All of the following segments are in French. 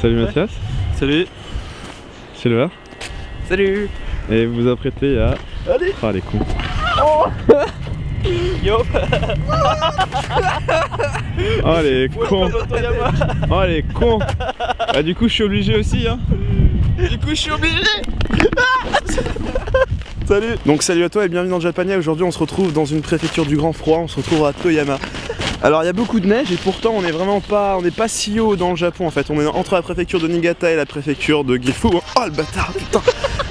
Salut Mathias. Salut. Silver. Salut. Et vous vous apprêtez à... Allez. Ah les cons. Oh. Yo. Oh les cons. Oh les cons. Bah du coup je suis obligé aussi hein. Du coup je suis obligé. Salut. Donc salut à toi et bienvenue dans Japania. Aujourd'hui on se retrouve dans une préfecture du grand froid, on se retrouve à Toyama. Alors il y a beaucoup de neige et pourtant on n'est pas si haut dans le Japon en fait. On est entre la préfecture de Niigata et la préfecture de Gifu. Oh le bâtard, putain.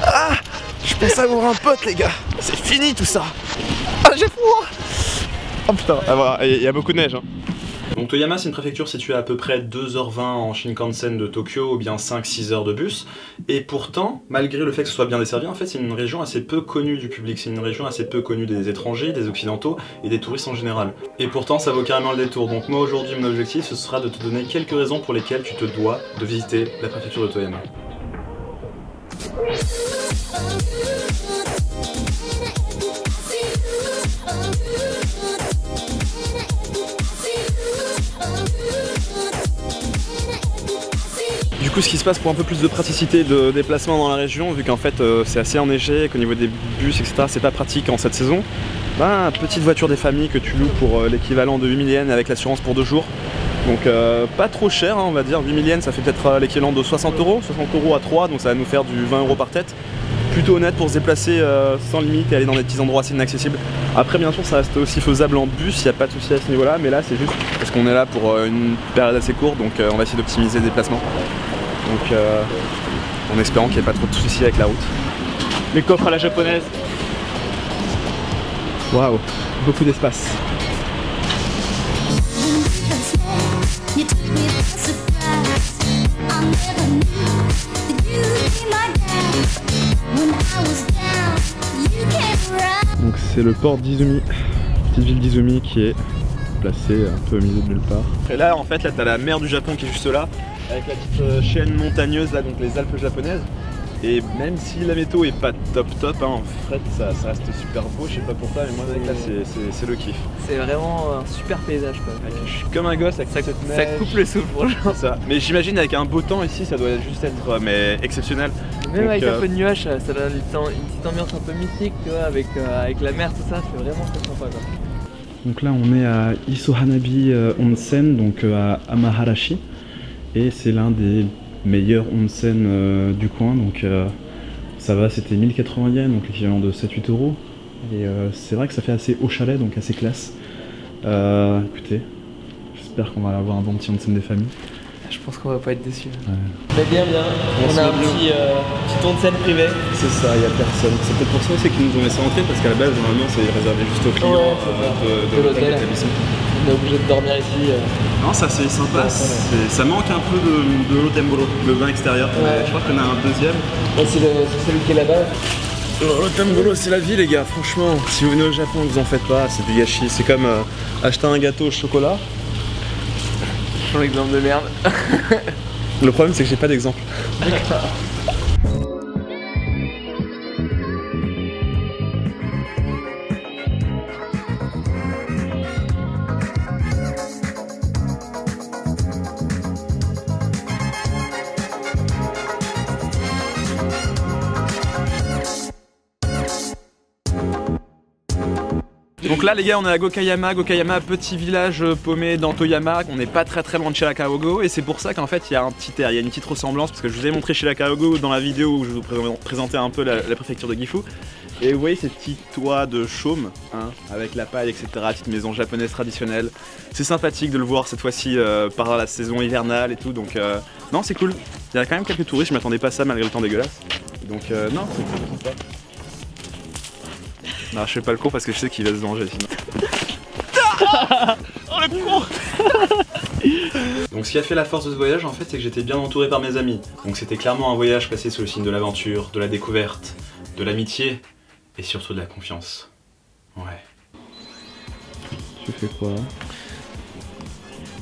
Ah, je pensais avoir un pote les gars. C'est fini tout ça. Ah j'ai froid. Oh putain, ah, voilà, il y a beaucoup de neige hein. Donc Toyama c'est une préfecture située à peu près 2h20 en Shinkansen de Tokyo ou bien 5-6 heures de bus. Et pourtant, malgré le fait que ce soit bien desservi, en fait c'est une région assez peu connue du public, c'est une région assez peu connue des étrangers, des occidentaux et des touristes en général. Et pourtant ça vaut carrément le détour. Donc moi aujourd'hui mon objectif ce sera de te donner quelques raisons pour lesquelles tu te dois de visiter la préfecture de Toyama. Du coup ce qui se passe pour un peu plus de praticité de déplacement dans la région, vu qu'en fait c'est assez enneigé, qu'au niveau des bus etc c'est pas pratique en cette saison, ben petite voiture des familles que tu loues pour l'équivalent de 8000 yens avec l'assurance pour 2 jours. Donc pas trop cher hein, on va dire, 8000 yens ça fait peut-être l'équivalent de 60 €, 60 € à 3 donc ça va nous faire du 20 € par tête. Plutôt honnête pour se déplacer sans limite et aller dans des petits endroits assez inaccessibles. Après bien sûr ça reste aussi faisable en bus, il n'y a pas de souci à ce niveau là, mais là c'est juste parce qu'on est là pour une période assez courte donc on va essayer d'optimiser le déplacement. Donc en espérant qu'il n'y ait pas trop de soucis avec la route. Les coffres à la japonaise. Waouh, beaucoup d'espace. Donc c'est le port d'Izumi, petite ville d'Izumi qui est placée un peu au milieu de nulle part. Et là en fait là t'as la mer du Japon qui est juste là, avec la petite chaîne montagneuse là, donc les Alpes japonaises. Et même si la météo est pas top hein, en fait ça reste super beau, je sais pas pourquoi mais moi avec là c'est le kiff. C'est vraiment un super paysage quoi. Je suis comme un gosse avec cette neige. Ça coupe le souffle franchement. Ça. Mais j'imagine avec un beau temps ici ça doit juste être mais exceptionnel. Même donc, avec un peu de nuages ça donne une petite ambiance un peu mystique tu vois, avec la mer tout ça, c'est vraiment très sympa quoi. Donc là on est à Isohanabi Onsen, donc à Amaharashi. Et c'est l'un des meilleurs onsen du coin, donc ça va, c'était 1080 yens, donc l'équivalent de 7-8 €. Et c'est vrai que ça fait assez haut chalet, donc assez classe. Écoutez, j'espère qu'on va avoir un bon petit onsen des familles. Je pense qu'on va pas être déçus. Ouais. Mais bien, on a un petit onsen privé. C'est ça, il n'y a personne. C'est peut-être pour ça aussi qu'ils nous ont laissé entrer, parce qu'à la base, normalement, c'est réservé juste aux clients de l'hôtel. On est obligé de dormir ici. Non, ça c'est sympa, ça manque un peu de l'Otembolo, le vin extérieur. Ouais. Je crois qu'on a un deuxième. Ouais, c'est celui qui est là-bas. L'Otembolo, c'est la vie, les gars, franchement. Si vous venez au Japon, ne vous en faites pas, c'est du gâchis. C'est comme acheter un gâteau au chocolat. Un exemple de merde. Le problème, c'est que j'ai pas d'exemple. Donc là les gars on est à Gokayama, petit village paumé dans Toyama, on n'est pas très loin de Shirakawa-go et c'est pour ça qu'en fait il y a un petit air, il y a une petite ressemblance parce que je vous ai montré Shirakawa-go dans la vidéo où je vous présentais un peu la préfecture de Gifu. Et vous voyez ces petits toits de chaume, hein, avec la paille etc, petite maison japonaise traditionnelle. C'est sympathique de le voir cette fois-ci par la saison hivernale et tout donc non c'est cool. Il y a quand même quelques touristes, je m'attendais pas à ça malgré le temps dégueulasse. Donc non c'est sympa. Non, je fais pas le cours parce que je sais qu'il va se venger sinon. Oh le con. Donc ce qui a fait la force de ce voyage en fait c'est que j'étais bien entouré par mes amis. Donc c'était clairement un voyage passé sous le signe de l'aventure, de la découverte, de l'amitié et surtout de la confiance. Ouais. Tu fais quoi?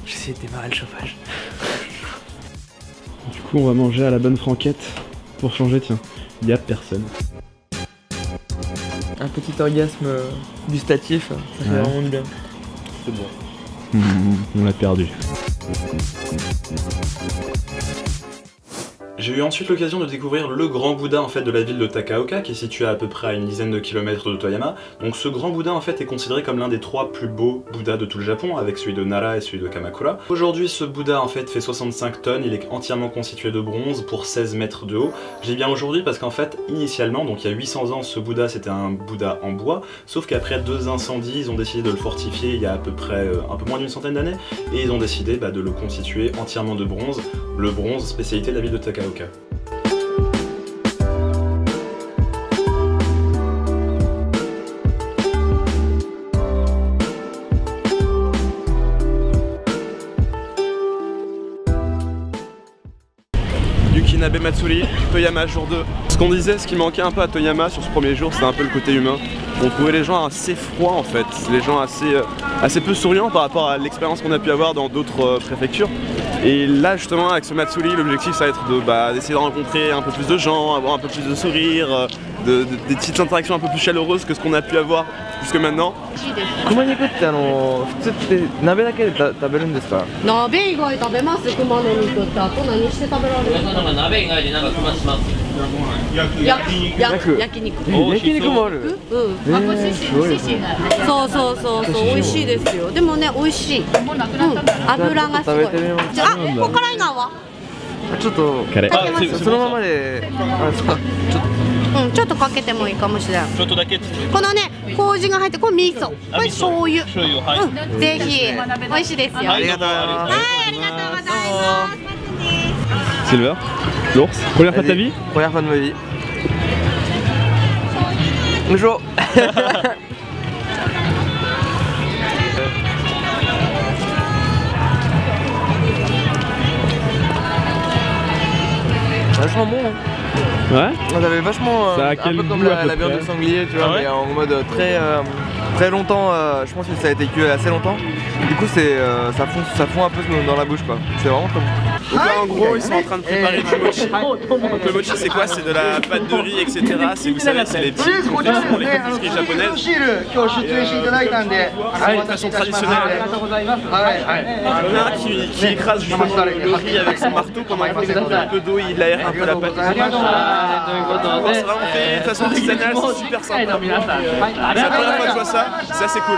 J'essaie de démarrer le chauffage. Du coup on va manger à la bonne franquette. Pour changer tiens, il y a personne. Un petit orgasme gustatif, ça fait vraiment du bien. C'est bon. On l'a perdu. J'ai eu ensuite l'occasion de découvrir le grand Bouddha en fait de la ville de Takaoka qui est situé à peu près à une dizaine de kilomètres de Toyama. Donc ce grand Bouddha en fait est considéré comme l'un des 3 plus beaux Bouddhas de tout le Japon avec celui de Nara et celui de Kamakura. Aujourd'hui ce Bouddha en fait fait 65 tonnes, il est entièrement constitué de bronze pour 16 mètres de haut. Je dis bien aujourd'hui parce qu'en fait initialement, donc il y a 800 ans, ce Bouddha c'était un Bouddha en bois, sauf qu'après 2 incendies ils ont décidé de le fortifier il y a à peu près un peu moins d'une centaine d'années et ils ont décidé de le constituer entièrement de bronze, le bronze spécialité de la ville de Takaoka. Yukinabe Matsuri, Toyama jour 2. Ce qu'on disait, ce qui manquait un peu à Toyama sur ce premier jour, c'était un peu le côté humain. On trouvait les gens assez froids en fait, les gens assez peu souriants par rapport à l'expérience qu'on a pu avoir dans d'autres préfectures. Et là justement avec ce Matsuri, l'objectif ça va être d'essayer de rencontrer un peu plus de gens, avoir un peu plus de sourires, des petites interactions un peu plus chaleureuses que ce qu'on a pu avoir jusque maintenant. 熊肉って普通って鍋だけで食べるんですか？鍋以外食べます。熊の肉ってあと何して食べられる？鍋以外でなんか熊します。焼肉。焼肉もある？うん。そうそうそうそう美味しいですよ。でもね美味しい。油がすごい。あ、ここからいなは？ちょっとそのままでちょっとかけてもいいかもしれない。ちょっとだけ。このね麹が入ってこれ味噌、これ醤油。ぜひ美味しいですよ。ありがとうございます。はいありがとうございます。 Silver, l'ours, première fois de ta vie? Première fois de ma vie. Bonjour. Vachement bon hein. Ouais. On avait vachement ça a un peu comme la viande de sanglier tu vois, mais en mode très longtemps, je pense que ça a été cuit assez longtemps. Du coup ça fond un peu dans la bouche quoi. C'est vraiment très bon. Donc là en gros ils sont en train de préparer du mochi. Donc le mochi c'est quoi? C'est de la pâte de riz etc. Vous savez c'est les petites confections, les confiseries japonaises. De façon traditionnelle. Il y en a un qui écrase justement le riz avec son marteau pendant qu'il fait un peu d'eau, il aère un peu la pâte. C'est vraiment fait de façon artisanale, c'est super sympa. C'est la première fois que je vois ça, c'est assez cool.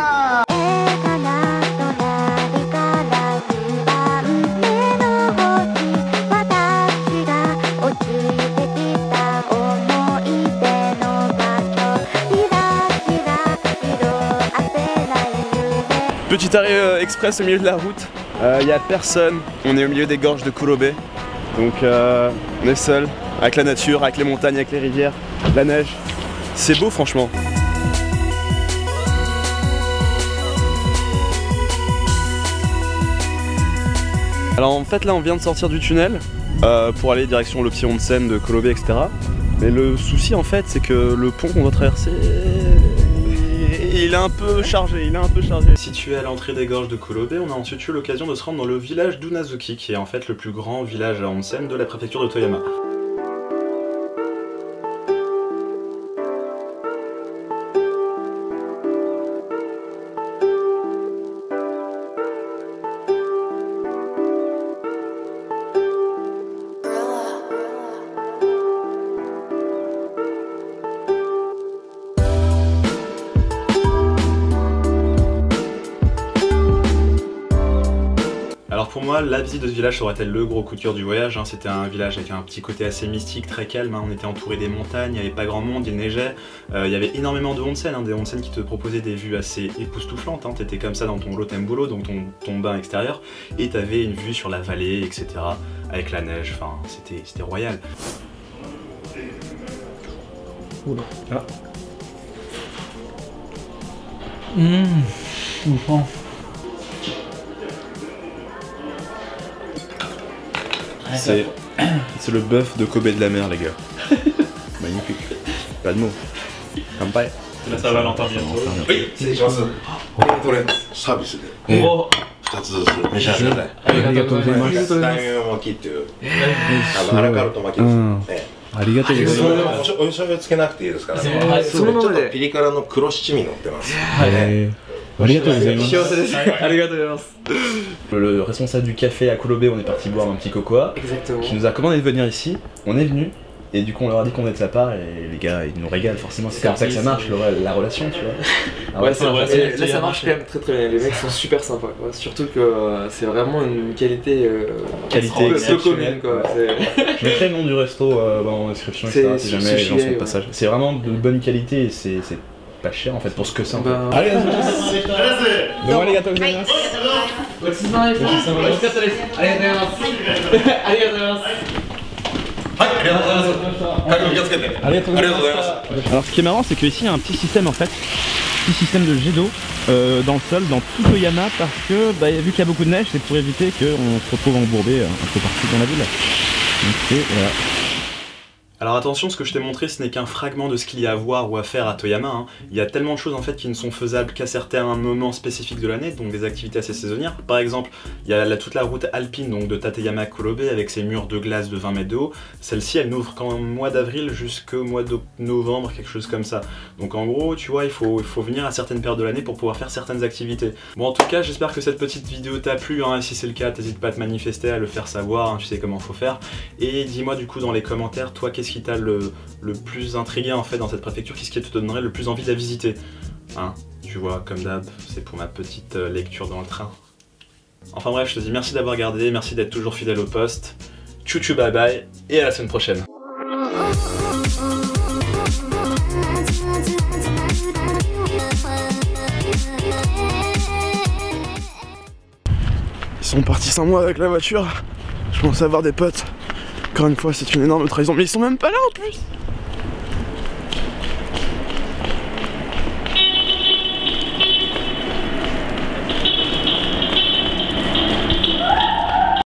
Petit arrêt express au milieu de la route, il n'y a personne, on est au milieu des gorges de Kurobe, donc on est seul, avec la nature, avec les montagnes, avec les rivières, la neige, c'est beau franchement. Alors en fait là on vient de sortir du tunnel pour aller direction le petit onsen de Kurobe etc. Mais le souci en fait c'est que le pont qu'on doit traverser... il est un peu chargé, Situé à l'entrée des gorges de Kurobe, on a ensuite eu l'occasion de se rendre dans le village d'Unazuki, qui est en fait le plus grand village à onsen de la préfecture de Toyama. Alors pour moi, la visite de ce village aurait été le gros coup de cœur du voyage. C'était un village avec un petit côté assez mystique, très calme. On était entouré des montagnes, il n'y avait pas grand monde, il neigeait. Il y avait énormément de onsen, des onsen qui te proposaient des vues assez époustouflantes. T'étais comme ça dans ton Rotenburo, donc ton bain extérieur, et t'avais une vue sur la vallée, etc. Avec la neige, enfin c'était royal. Oula. Ah. C'est le bœuf de Kobe de la mer les gars. Magnifique. Pas de mots. Kampai. Là ça va l'entendre bientôt. Oui, c'est chance. Pour le service. Oh. 2つずつ召し上がってください。ありがとうございます。大名巻きっていうアラカルト巻きです。ありがとうございます。お醤油つけなくていいですから。ちょっとピリ辛の黒七味乗ってます。Le responsable du café à Koulobé, on est parti boire un petit cocoa. Exactement. Qui nous a commandé de venir ici. On est venu. Et du coup on leur a dit qu'on était de sa part et les gars ils nous régalent forcément, c'est comme ça que ça marche la relation tu vois. Ouais c'est vrai, là ça marche quand même très bien, les mecs sont super sympas quoi. Surtout que c'est vraiment une qualité commune quoi. Je mettrai le nom du resto en description etc si jamais les gens sont de passage. C'est vraiment de bonne qualité et c'est pas cher en fait pour ce que c'est en fait. Allez les gâteaux Alors ce qui est marrant c'est qu'ici il y a un petit système en fait, petit système de jet d'eau dans le sol, dans tout Toyama parce que vu qu'il y a beaucoup de neige c'est pour éviter qu'on se retrouve embourbé un peu partout dans la ville. Donc voilà. Alors attention, ce que je t'ai montré ce n'est qu'un fragment de ce qu'il y a à voir ou à faire à Toyama, hein. Il y a tellement de choses en fait qui ne sont faisables qu'à certains moments spécifiques de l'année, donc des activités assez saisonnières. Par exemple, il y a toute la route alpine donc de Tateyama à Koulobé avec ses murs de glace de 20 mètres de haut. Celle-ci elle n'ouvre qu'en mois d'avril jusqu'au mois de novembre, quelque chose comme ça. Donc en gros, tu vois, il faut venir à certaines périodes de l'année pour pouvoir faire certaines activités. Bon en tout cas, j'espère que cette petite vidéo t'a plu, hein, et si c'est le cas, t'hésites pas à te manifester, à le faire savoir, hein, tu sais comment faut faire. Et dis-moi du coup dans les commentaires, toi qu'est-ce qui t'a le plus intrigué en fait dans cette préfecture, qu'est-ce qui te donnerait le plus envie de la visiter, hein, tu vois, comme d'hab, c'est pour ma petite lecture dans le train. Enfin bref, je te dis merci d'avoir regardé, merci d'être toujours fidèle au poste, tchou tchou bye bye, et à la semaine prochaine. Ils sont partis sans moi avec la voiture, je commence à avoir des potes. Encore une fois, c'est une énorme trahison, mais ils sont même pas là en plus.